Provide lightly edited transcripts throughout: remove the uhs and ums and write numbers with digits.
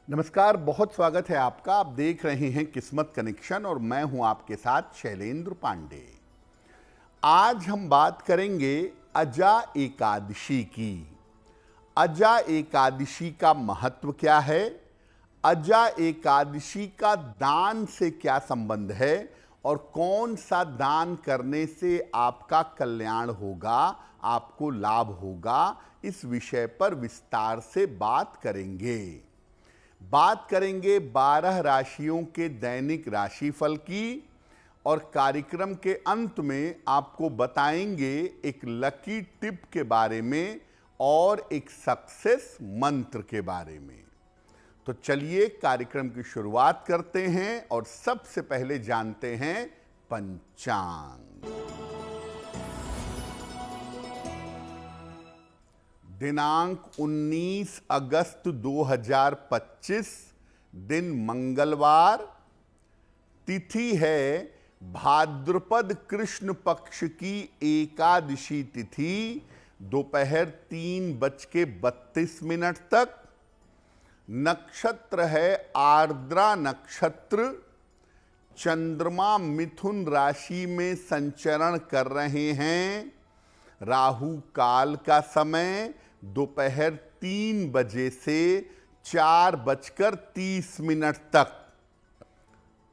नमस्कार, बहुत स्वागत है आपका। आप देख रहे हैं किस्मत कनेक्शन और मैं हूं आपके साथ शैलेंद्र पांडे। आज हम बात करेंगे अजा एकादशी की। अजा एकादशी का महत्व क्या है, अजा एकादशी का दान से क्या संबंध है और कौन सा दान करने से आपका कल्याण होगा, आपको लाभ होगा, इस विषय पर विस्तार से बात करेंगे। बात करेंगे 12 राशियों के दैनिक राशिफल की और कार्यक्रम के अंत में आपको बताएंगे एक लकी टिप के बारे में और एक सक्सेस मंत्र के बारे में। तो चलिए कार्यक्रम की शुरुआत करते हैं और सबसे पहले जानते हैं पंचांग। दिनांक 19 अगस्त 2025, दिन मंगलवार, तिथि है भाद्रपद कृष्ण पक्ष की एकादशी तिथि, दोपहर 3:32 तक। नक्षत्र है आर्द्रा नक्षत्र। चंद्रमा मिथुन राशि में संचरण कर रहे हैं। राहु काल का समय दोपहर 3 बजे से 4:30 तक।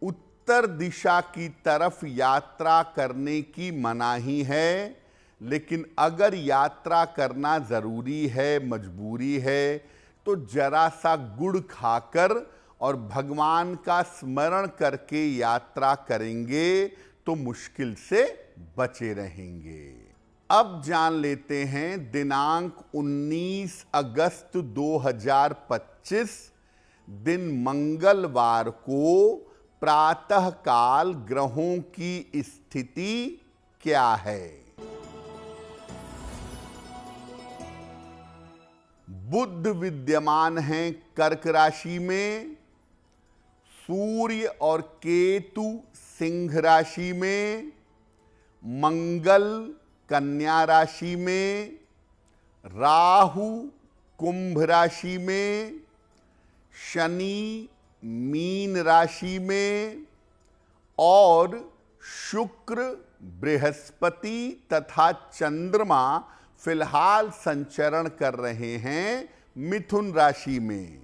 उत्तर दिशा की तरफ यात्रा करने की मनाही है, लेकिन अगर यात्रा करना जरूरी है, मजबूरी है, तो जरा सा गुड़ खाकर और भगवान का स्मरण करके यात्रा करेंगे तो मुश्किल से बचे रहेंगे। अब जान लेते हैं दिनांक 19 अगस्त 2025, दिन मंगलवार को प्रातःकाल ग्रहों की स्थिति क्या है। बुध विद्यमान हैं कर्क राशि में, सूर्य और केतु सिंह राशि में, मंगल कन्या राशि में, राहु कुंभ राशि में, शनि मीन राशि में और शुक्र, बृहस्पति तथा चंद्रमा फिलहाल संचरण कर रहे हैं मिथुन राशि में।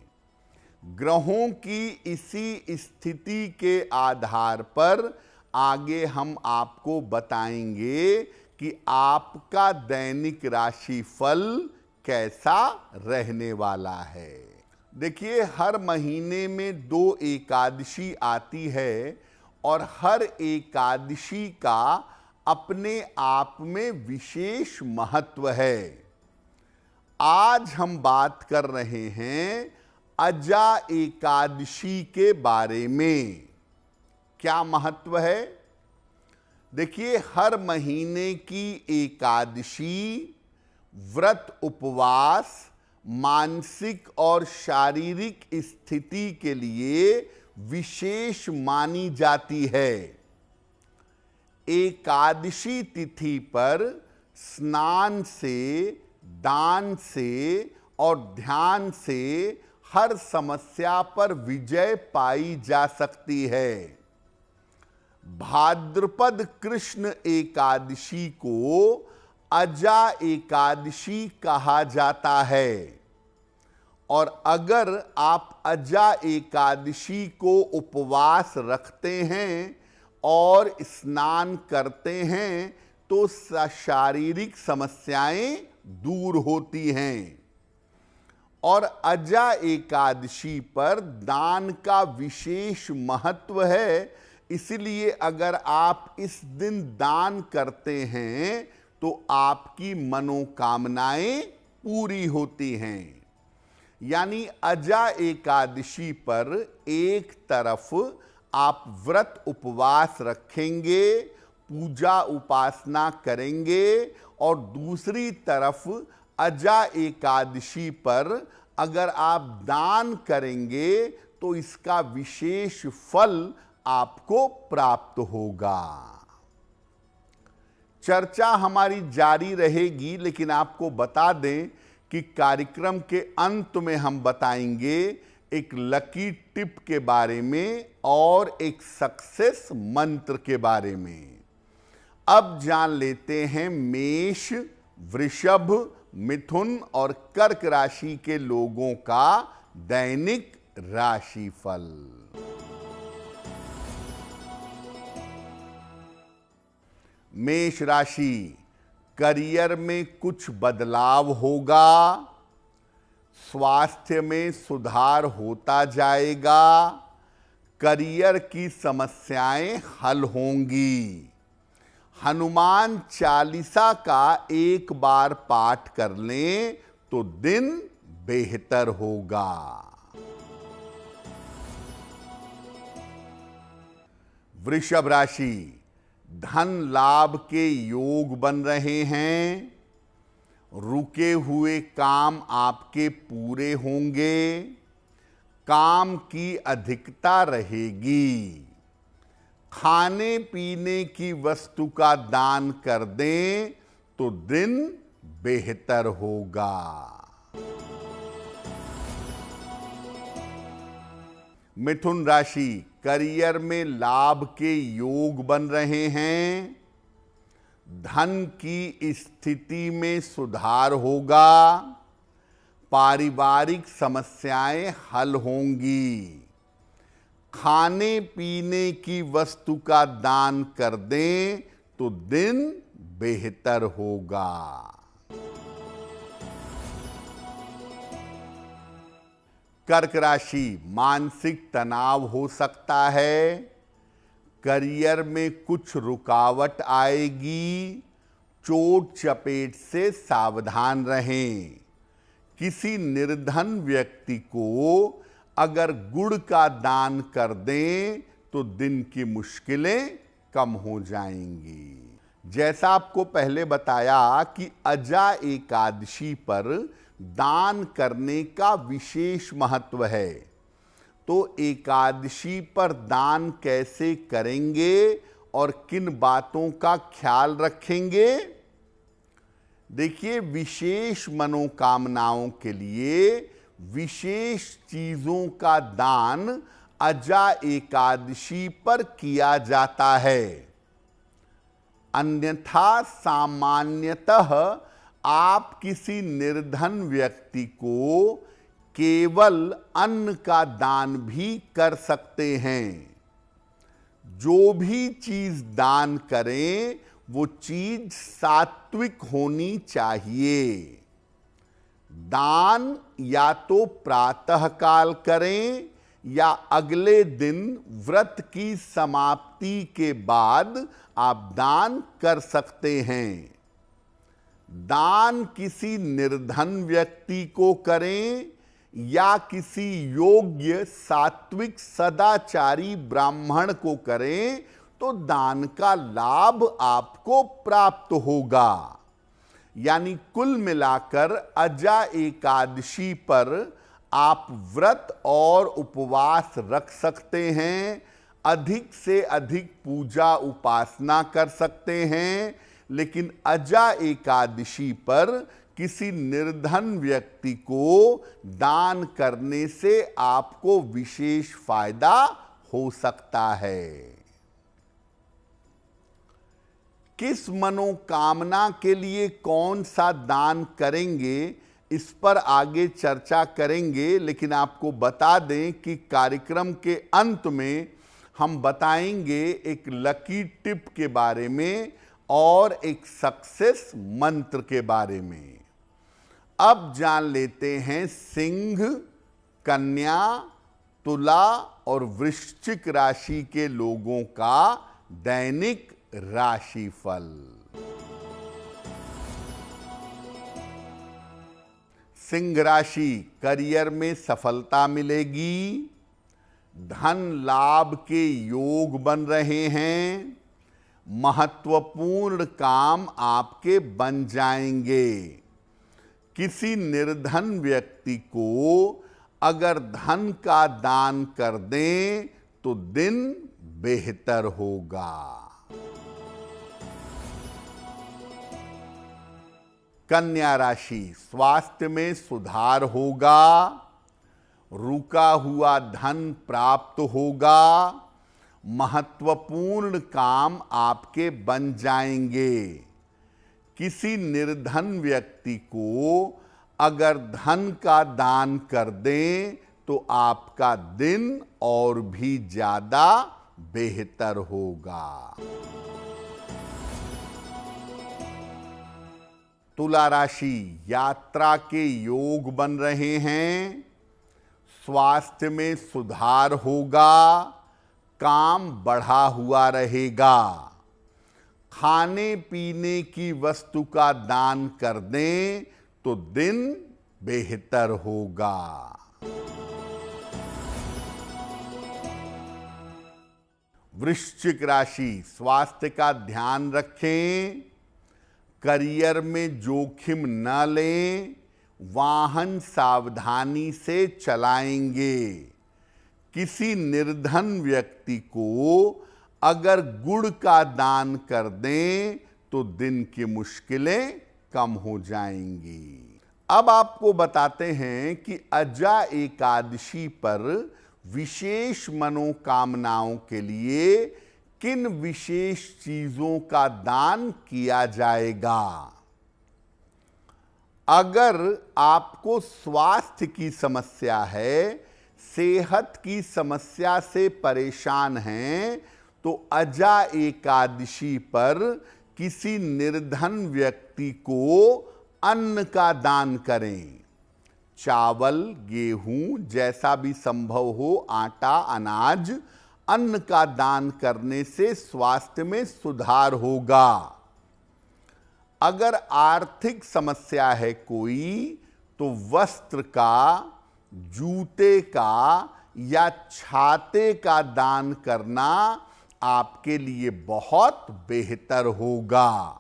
ग्रहों की इसी स्थिति के आधार पर आगे हम आपको बताएंगे कि आपका दैनिक राशिफल कैसा रहने वाला है। देखिए, हर महीने में 2 एकादशी आती है और हर एकादशी का अपने आप में विशेष महत्व है। आज हम बात कर रहे हैं अजा एकादशी के बारे में। क्या महत्व है? देखिए, हर महीने की एकादशी व्रत, उपवास, मानसिक और शारीरिक स्थिति के लिए विशेष मानी जाती है। एकादशी तिथि पर स्नान से, दान से और ध्यान से हर समस्या पर विजय पाई जा सकती है। भाद्रपद कृष्ण एकादशी को अजा एकादशी कहा जाता है और अगर आप अजा एकादशी को उपवास रखते हैं और स्नान करते हैं तो शारीरिक समस्याएं दूर होती हैं। और अजा एकादशी पर दान का विशेष महत्व है, इसलिए अगर आप इस दिन दान करते हैं तो आपकी मनोकामनाएं पूरी होती हैं। यानी अजा एकादशी पर एक तरफ आप व्रत उपवास रखेंगे, पूजा उपासना करेंगे और दूसरी तरफ अजा एकादशी पर अगर आप दान करेंगे तो इसका विशेष फल आपको प्राप्त होगा। चर्चा हमारी जारी रहेगी, लेकिन आपको बता दें कि कार्यक्रम के अंत में हम बताएंगे एक लकी टिप के बारे में और एक सक्सेस मंत्र के बारे में। अब जान लेते हैं मेष, वृषभ, मिथुन और कर्क राशि के लोगों का दैनिक राशिफल। मेष राशि, करियर में कुछ बदलाव होगा, स्वास्थ्य में सुधार होता जाएगा, करियर की समस्याएं हल होंगी। हनुमान चालीसा का एक बार पाठ कर लें तो दिन बेहतर होगा। वृषभ राशि, धन लाभ के योग बन रहे हैं, रुके हुए काम आपके पूरे होंगे, काम की अधिकता रहेगी। खाने पीने की वस्तु का दान कर दें तो दिन बेहतर होगा। मिथुन राशि, करियर में लाभ के योग बन रहे हैं, धन की स्थिति में सुधार होगा, पारिवारिक समस्याएं हल होंगी। खाने पीने की वस्तु का दान कर दें तो दिन बेहतर होगा। कर्क राशि, मानसिक तनाव हो सकता है, करियर में कुछ रुकावट आएगी, चोट चपेट से सावधान रहें। किसी निर्धन व्यक्ति को अगर गुड़ का दान कर दें तो दिन की मुश्किलें कम हो जाएंगी। जैसा आपको पहले बताया कि अजा एकादशी पर दान करने का विशेष महत्व है, तो एकादशी पर दान कैसे करेंगे और किन बातों का ख्याल रखेंगे? देखिए, विशेष मनोकामनाओं के लिए विशेष चीजों का दान अजा एकादशी पर किया जाता है। अन्यथा सामान्यतः आप किसी निर्धन व्यक्ति को केवल अन्न का दान भी कर सकते हैं। जो भी चीज दान करें वो चीज सात्विक होनी चाहिए। दान या तो प्रातः काल करें या अगले दिन व्रत की समाप्ति के बाद आप दान कर सकते हैं। दान किसी निर्धन व्यक्ति को करें या किसी योग्य सात्विक सदाचारी ब्राह्मण को करें तो दान का लाभ आपको प्राप्त होगा। यानी कुल मिलाकर अजा एकादशी पर आप व्रत और उपवास रख सकते हैं, अधिक से अधिक पूजा उपासना कर सकते हैं, लेकिन अजा एकादशी पर किसी निर्धन व्यक्ति को दान करने से आपको विशेष फायदा हो सकता है। किस मनोकामना के लिए कौन सा दान करेंगे, इस पर आगे चर्चा करेंगे, लेकिन आपको बता दें कि कार्यक्रम के अंत में हम बताएंगे एक लकी टिप के बारे में और एक सक्सेस मंत्र के बारे में। अब जान लेते हैं सिंह, कन्या, तुला और वृश्चिक राशि के लोगों का दैनिक राशिफल। सिंह राशि, करियर में सफलता मिलेगी, धन लाभ के योग बन रहे हैं, महत्वपूर्ण काम आपके बन जाएंगे। किसी निर्धन व्यक्ति को अगर धन का दान कर दें तो दिन बेहतर होगा। कन्या राशि, स्वास्थ्य में सुधार होगा, रुका हुआ धन प्राप्त होगा, महत्वपूर्ण काम आपके बन जाएंगे। किसी निर्धन व्यक्ति को अगर धन का दान कर दें तो आपका दिन और भी ज्यादा बेहतर होगा। तुला राशि, यात्रा के योग बन रहे हैं, स्वास्थ्य में सुधार होगा, काम बढ़ा हुआ रहेगा। खाने पीने की वस्तु का दान कर दें तो दिन बेहतर होगा। वृश्चिक राशि, स्वास्थ्य का ध्यान रखें, करियर में जोखिम न लें, वाहन सावधानी से चलाएंगे। किसी निर्धन व्यक्ति को अगर गुड़ का दान कर दें तो दिन की मुश्किलें कम हो जाएंगी। अब आपको बताते हैं कि अजा एकादशी पर विशेष मनोकामनाओं के लिए किन विशेष चीजों का दान किया जाएगा। अगर आपको स्वास्थ्य की समस्या है, सेहत की समस्या से परेशान हैं, तो अजा एकादशी पर किसी निर्धन व्यक्ति को अन्न का दान करें। चावल, गेहूं, जैसा भी संभव हो, आटा, अनाज, अन्न का दान करने से स्वास्थ्य में सुधार होगा। अगर आर्थिक समस्या है कोई, तो वस्त्र का, जूते का या छाते का दान करना आपके लिए बहुत बेहतर होगा।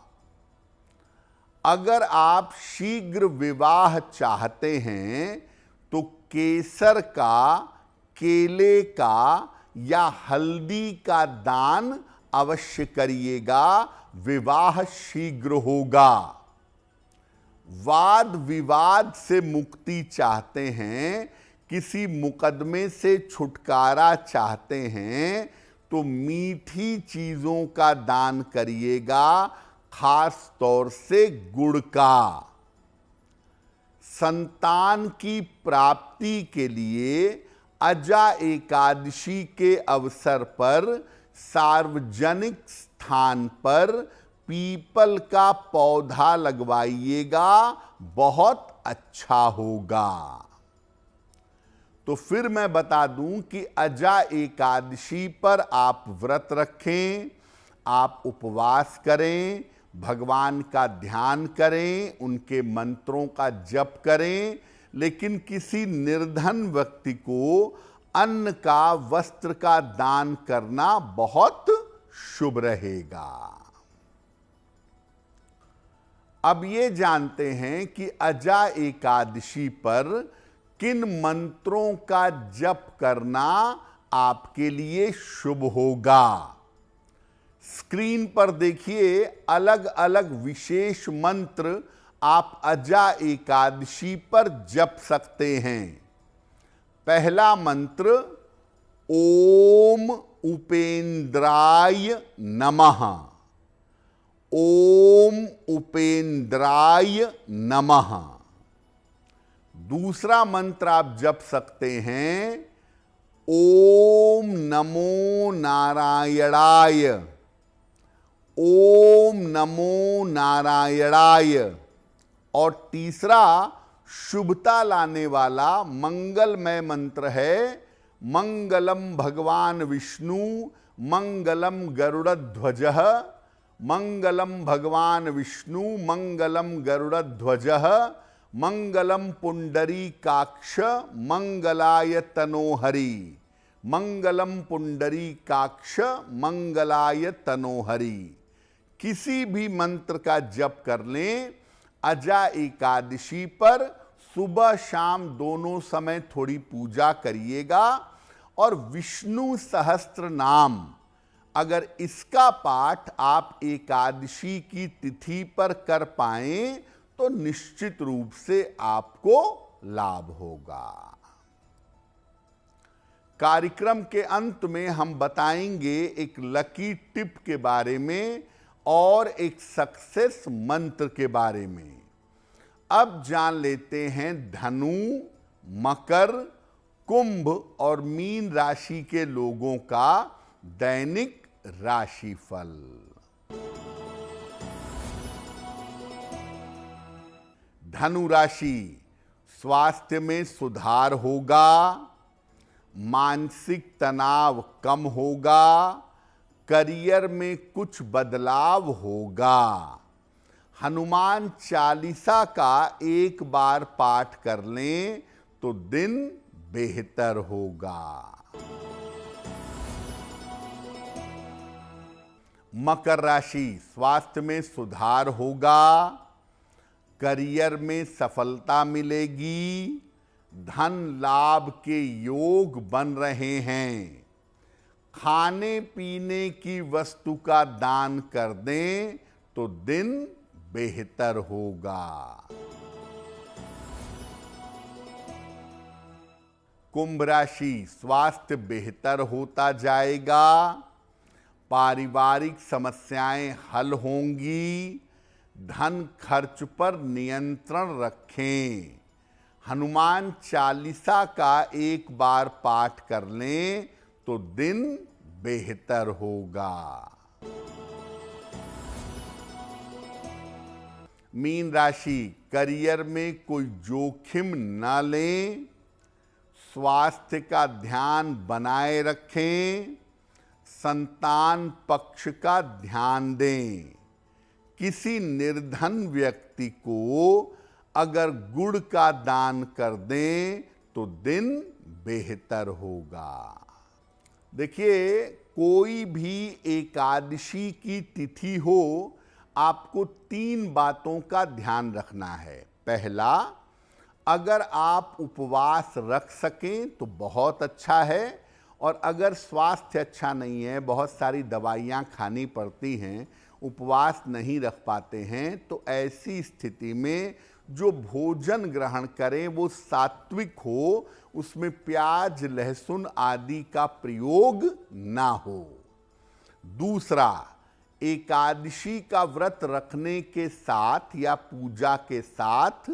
अगर आप शीघ्र विवाह चाहते हैं तो केसर का, केले का या हल्दी का दान अवश्य करिएगा, विवाह शीघ्र होगा। वाद विवाद से मुक्ति चाहते हैं, किसी मुकदमे से छुटकारा चाहते हैं, तो मीठी चीजों का दान करिएगा, खास तौर से गुड़ का। संतान की प्राप्ति के लिए अजा एकादशी के अवसर पर सार्वजनिक स्थान पर पीपल का पौधा लगवाइएगा, बहुत अच्छा होगा। तो फिर मैं बता दूं कि अजा एकादशी पर आप व्रत रखें, आप उपवास करें, भगवान का ध्यान करें, उनके मंत्रों का जप करें, लेकिन किसी निर्धन व्यक्ति को अन्न का, वस्त्र का दान करना बहुत शुभ रहेगा। अब ये जानते हैं कि अजा एकादशी पर किन मंत्रों का जप करना आपके लिए शुभ होगा। स्क्रीन पर देखिए, अलग अलग विशेष मंत्र आप अजा एकादशी पर जप सकते हैं। पहला मंत्र, ओम उपेंद्राय नमः। ओम उपेंद्राय नमः। दूसरा मंत्र आप जप सकते हैं, ओम नमो नारायणाय। ओम नमो नारायणाय। और तीसरा शुभता लाने वाला मंगलमय मंत्र है, मंगलम भगवान विष्णु, मंगलम गरुड़ध्वजः। मंगलम भगवान विष्णु, मंगलम गरुड़ध्वजः, मंगलम पुंडरीकाक्ष, मंगलाय तनोहरि। मंगलम पुंडरीकाक्ष, मंगलाय तनोहरि। किसी भी मंत्र का जप कर लें। अजा एकादशी पर सुबह शाम दोनों समय थोड़ी पूजा करिएगा। और विष्णु सहस्त्र नाम, अगर इसका पाठ आप एकादशी की तिथि पर कर पाएं तो निश्चित रूप से आपको लाभ होगा। कार्यक्रम के अंत में हम बताएंगे एक लकी टिप के बारे में और एक सक्सेस मंत्र के बारे में। अब जान लेते हैं धनु, मकर, कुंभ और मीन राशि के लोगों का दैनिक राशिफल। धनु राशि, स्वास्थ्य में सुधार होगा, मानसिक तनाव कम होगा, करियर में कुछ बदलाव होगा। हनुमान चालीसा का एक बार पाठ कर लें तो दिन बेहतर होगा। मकर राशि, स्वास्थ्य में सुधार होगा, करियर में सफलता मिलेगी, धन लाभ के योग बन रहे हैं। खाने पीने की वस्तु का दान कर दें तो दिन बेहतर होगा। कुंभ राशि, स्वास्थ्य बेहतर होता जाएगा, पारिवारिक समस्याएं हल होंगी, धन खर्च पर नियंत्रण रखें। हनुमान चालीसा का एक बार पाठ कर लें तो दिन बेहतर होगा। मीन राशि, करियर में कोई जोखिम न लें, स्वास्थ्य का ध्यान बनाए रखें, संतान पक्ष का ध्यान दें। किसी निर्धन व्यक्ति को अगर गुड़ का दान कर दें तो दिन बेहतर होगा। देखिए, कोई भी एकादशी की तिथि हो, आपको 3 बातों का ध्यान रखना है। पहला, अगर आप उपवास रख सकें तो बहुत अच्छा है, और अगर स्वास्थ्य अच्छा नहीं है, बहुत सारी दवाइयाँ खानी पड़ती हैं, उपवास नहीं रख पाते हैं, तो ऐसी स्थिति में जो भोजन ग्रहण करें वो सात्विक हो, उसमें प्याज, लहसुन आदि का प्रयोग ना हो। दूसरा, एकादशी का व्रत रखने के साथ या पूजा के साथ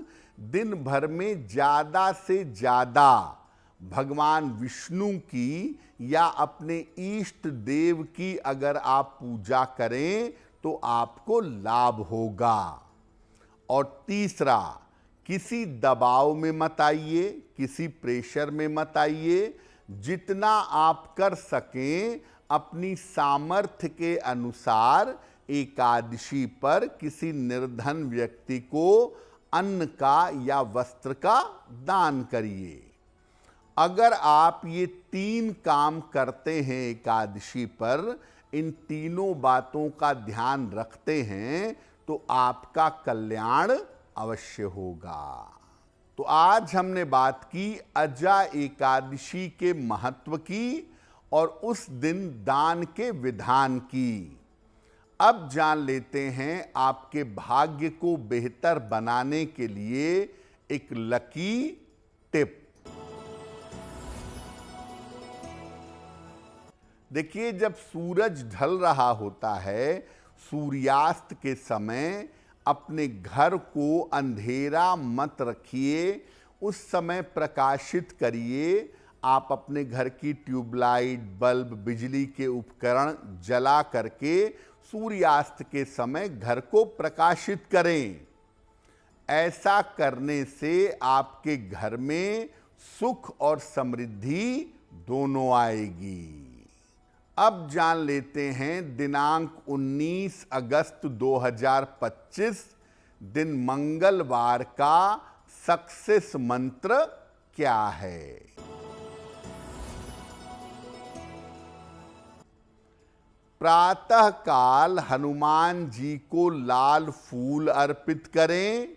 दिन भर में ज़्यादा से ज़्यादा भगवान विष्णु की या अपने इष्ट देव की अगर आप पूजा करें तो आपको लाभ होगा। और तीसरा, किसी दबाव में मत आइए, किसी प्रेशर में मत आइए। जितना आप कर सकें अपनी सामर्थ्य के अनुसार एकादशी पर किसी निर्धन व्यक्ति को अन्न का या वस्त्र का दान करिए। अगर आप ये 3 काम करते हैं एकादशी पर, इन तीनों बातों का ध्यान रखते हैं, तो आपका कल्याण अवश्य होगा। तो आज हमने बात की अजा एकादशी के महत्व की और उस दिन दान के विधान की। अब जान लेते हैं आपके भाग्य को बेहतर बनाने के लिए एक लकी टिप। देखिए, जब सूरज ढल रहा होता है, सूर्यास्त के समय अपने घर को अंधेरा मत रखिए, उस समय प्रकाशित करिए। आप अपने घर की ट्यूबलाइट, बल्ब, बिजली के उपकरण जला करके सूर्यास्त के समय घर को प्रकाशित करें। ऐसा करने से आपके घर में सुख और समृद्धि दोनों आएगी। अब जान लेते हैं दिनांक 19 अगस्त 2025 दिन मंगलवार का सक्सेस मंत्र क्या है। प्रातः काल हनुमान जी को लाल फूल अर्पित करें।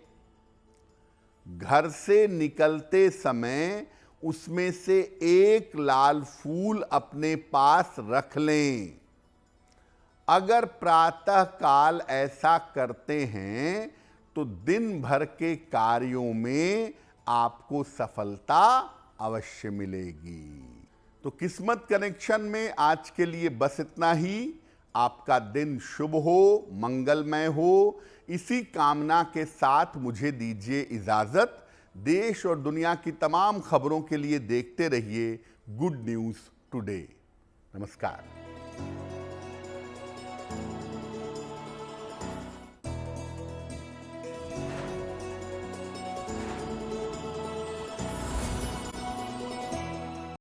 घर से निकलते समय उसमें से एक लाल फूल अपने पास रख लें। अगर प्रातः काल ऐसा करते हैं तो दिन भर के कार्यों में आपको सफलता अवश्य मिलेगी। तो किस्मत कनेक्शन में आज के लिए बस इतना ही। आपका दिन शुभ हो, मंगलमय हो, इसी कामना के साथ मुझे दीजिए इजाजत। देश और दुनिया की तमाम खबरों के लिए देखते रहिए गुड न्यूज टुडे। नमस्कार।